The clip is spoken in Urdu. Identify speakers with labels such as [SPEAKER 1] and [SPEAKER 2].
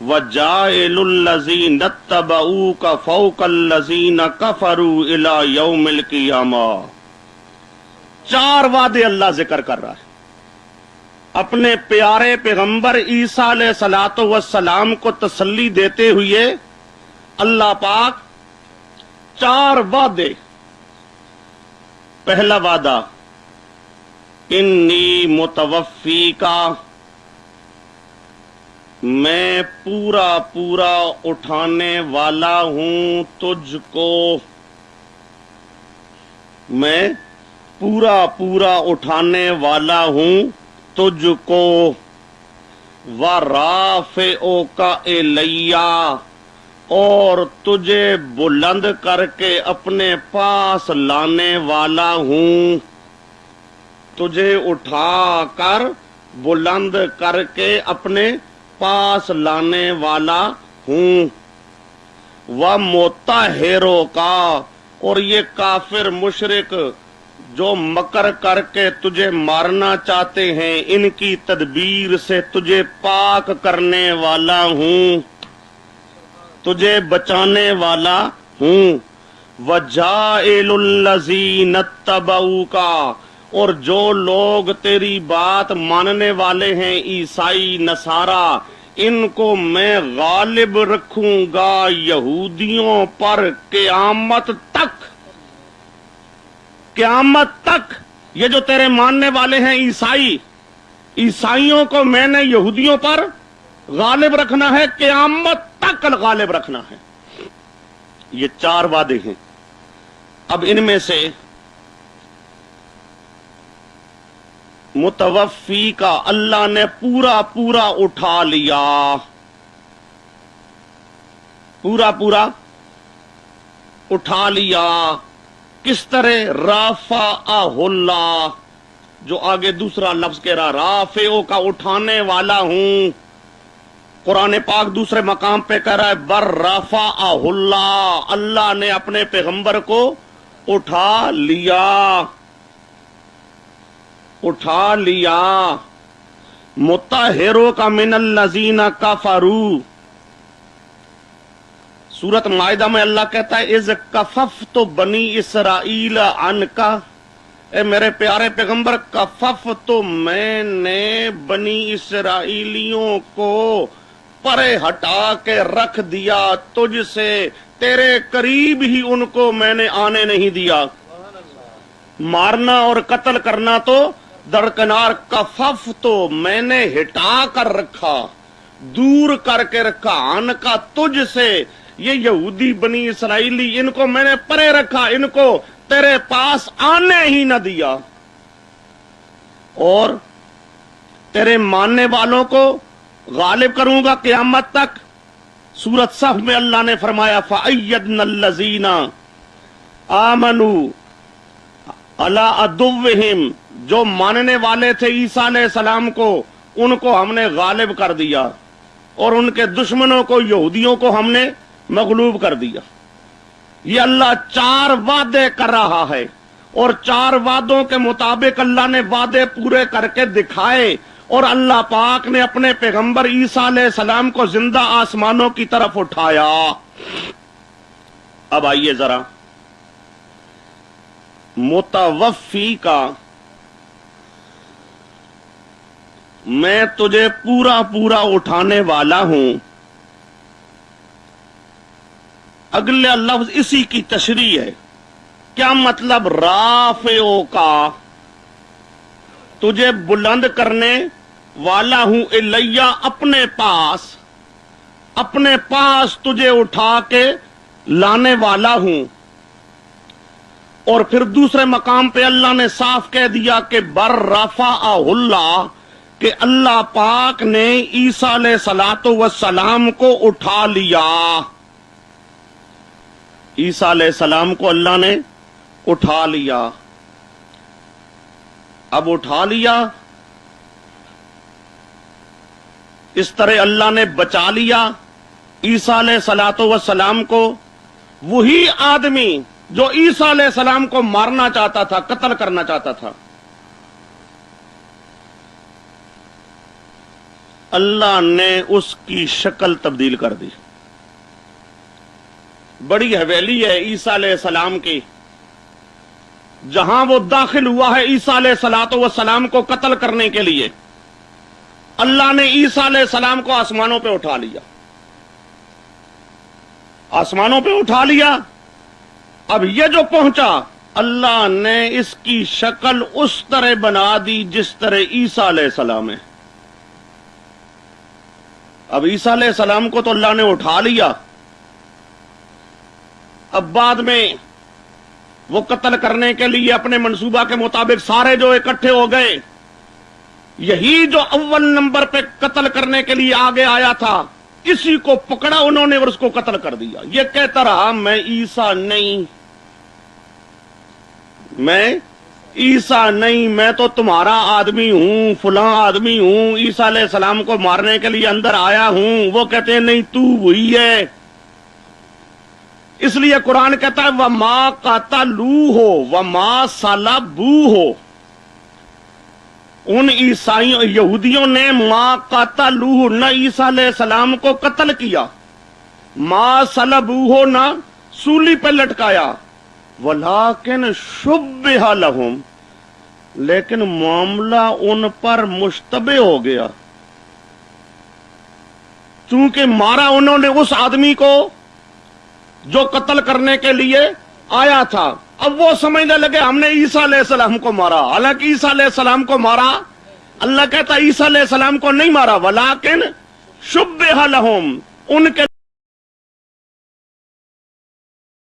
[SPEAKER 1] وَجَاعِلُ الَّذِينَ اتَّبَعُوكَ فَوْقَ الَّذِينَ كَفَرُوا إِلَى يَوْمِ الْقِيَامَةِ۔ 4 وعدے اللہ ذکر کر رہا ہے اپنے پیارے پیغمبر عیسیٰ علیہ الصلوۃ والسلام کو تسلی دیتے ہوئے۔ اللہ پاک 4 وعدے۔ پہلا وعدہ انی متوفیکا، میں پورا پورا اٹھانے والا ہوں تجھ کو، میں پورا پورا اٹھانے والا ہوں تجھ کو، وَرَافِعُكَ إِلَيَّ، اور تجھے بلند کر کے اپنے پاس لانے والا ہوں، تجھے اٹھا کر بلند کر کے اپنے پاس لانے والا ہوں، وَمُطَہِّرُكَ، اور یہ کافر مشرک جو مکر کر کے تجھے مارنا چاہتے ہیں ان کی تدبیر سے تجھے پاک کرنے والا ہوں، تجھے بچانے والا ہوں، وَجَاعِلُ الَّذِينَ اتَّبَعُوكَ، اور جو لوگ تیری بات ماننے والے ہیں عیسائی نصارہ، ان کو میں غالب رکھوں گا یہودیوں پر قیامت تک، قیامت تک۔ یہ جو تیرے ماننے والے ہیں عیسائی، عیسائیوں کو میں نے یہودیوں پر غالب رکھنا ہے، قیامت تک غالب رکھنا ہے۔ یہ 4 وعدے ہیں۔ اب ان میں سے متوفی کا اللہ نے پورا پورا اٹھا لیا، پورا پورا اٹھا لیا۔ کس طرح؟ رافعہ اللہ، جو آگے دوسرا لفظ کہہ رہا، رافعو کا اٹھانے والا ہوں۔ قرآن پاک دوسرے مقام پہ کہہ رہا ہے بر رفعہ اللہ، اللہ نے اپنے پیغمبر کو اٹھا لیا، اٹھا لیا۔ مطہروں کا من الذین کفروا، سورۃ مائدہ میں اللہ کہتا ہے اذ کففت بنی اسرائیل عنک، اے میرے پیارے پیغمبر، کففت، میں نے بنی اسرائیلیوں کو پرے ہٹا کے رکھ دیا تجھ سے، تیرے قریب ہی ان کو میں نے آنے نہیں دیا۔ مارنا اور قتل کرنا تو درکنار، کفف تو میں نے ہٹا کر رکھا، دور کر کے رکھا، آن کا تجھ سے۔ یہ یہودی بنی اسرائیلی، ان کو میں نے پرے رکھا، ان کو تیرے پاس آنے ہی نہ دیا، اور تیرے ماننے والوں کو غالب کروں گا قیامت تک۔ سورۃ صف میں اللہ نے فرمایا فَأَيَّدْنَا الَّذِينَ آمَنُوا عَلَىٰ عَدُوِّهِمْ، جو ماننے والے تھے عیسیٰ علیہ السلام کو، ان کو ہم نے غالب کر دیا، اور ان کے دشمنوں کو، یہودیوں کو ہم نے مغلوب کر دیا۔ یہ اللہ 4 وعدے کر رہا ہے، اور 4 وعدوں کے مطابق اللہ نے وعدے پورے کر کے دکھائے، اور اللہ پاک نے اپنے پیغمبر عیسیٰ علیہ السلام کو زندہ آسمانوں کی طرف اٹھایا۔ اب آئیے ذرا متوفی کا، میں تجھے پورا پورا اٹھانے والا ہوں، اگلا لفظ اسی کی تشریح ہے۔ کیا مطلب؟ رافعو کا، تجھے بلند کرنے والا ہوں، الیہ، اپنے پاس، اپنے پاس تجھے اٹھا کے لانے والا ہوں۔ اور پھر دوسرے مقام پہ اللہ نے صاف کہہ دیا کہ بر رفعہ اللہ، کہ اللہ پاک نے عیسیٰ علیہ الصلوۃ والسلام کو اٹھا لیا، عیسیٰ علیہ السلام کو اللہ نے اٹھا لیا۔ اب اٹھا لیا، اس طرح اللہ نے بچا لیا عیسیٰ علیہ الصلوۃ والسلام کو۔ وہی آدمی جو عیسیٰ علیہ السلام کو مارنا چاہتا تھا، قتل کرنا چاہتا تھا، اللہ نے اس کی شکل تبدیل کر دی. بڑی حویلی ہے عیسیٰ علیہ السلام کی، جہاں وہ داخل ہوا ہے عیسیٰ علیہ السلام کو قتل کرنے کے لیے. اللہ نے عیسیٰ علیہ السلام کو آسمانوں پہ اٹھا لیا، آسمانوں پہ اٹھا لیا. اب یہ جو پہنچا، اللہ نے اس کی شکل اس طرح بنا دی جس طرح عیسیٰ علیہ السلام ہے. اب عیسیٰ علیہ السلام کو تو اللہ نے اٹھا لیا، اب بعد میں وہ قتل کرنے کے لیے اپنے منصوبہ کے مطابق سارے جو اکٹھے ہو گئے، یہی جو اول نمبر پہ قتل کرنے کے لیے آگے آیا تھا، اسی کو پکڑا انہوں نے اور اس کو قتل کر دیا. یہ کہتا رہا میں عیسیٰ نہیں، میں عیسیٰ نہیں، میں تو تمہارا آدمی ہوں، فلاں آدمی ہوں، عیسیٰ علیہ السلام کو مارنے کے لیے اندر آیا ہوں. وہ کہتے ہیں نہیں، تو وہی ہے. اس لیے قرآن کہتا ہے وَمَا قَتَلُوهُ وَمَا صَلَبُوهُ. ان عیسائیوں یہودیوں نے ما قتلوہ، نہ عیسیٰ علیہ السلام کو قتل کیا، ما صلبوہ، نہ سولی پہ لٹکایا، ولیکن شبہ لہم، لیکن معاملہ ان پر مشتبہ ہو گیا. چونکہ مارا انہوں نے اس آدمی کو جو قتل کرنے کے لیے آیا تھا. اب وہ سمجھنے لگے ہم نے عیسیٰ علیہ السلام کو مارا، حالانکہ عیسیٰ علیہ السلام کو مارا. اللہ کہتا عیسیٰ علیہ السلام کو نہیں مارا، ولیکن شبہ لہم، ان کے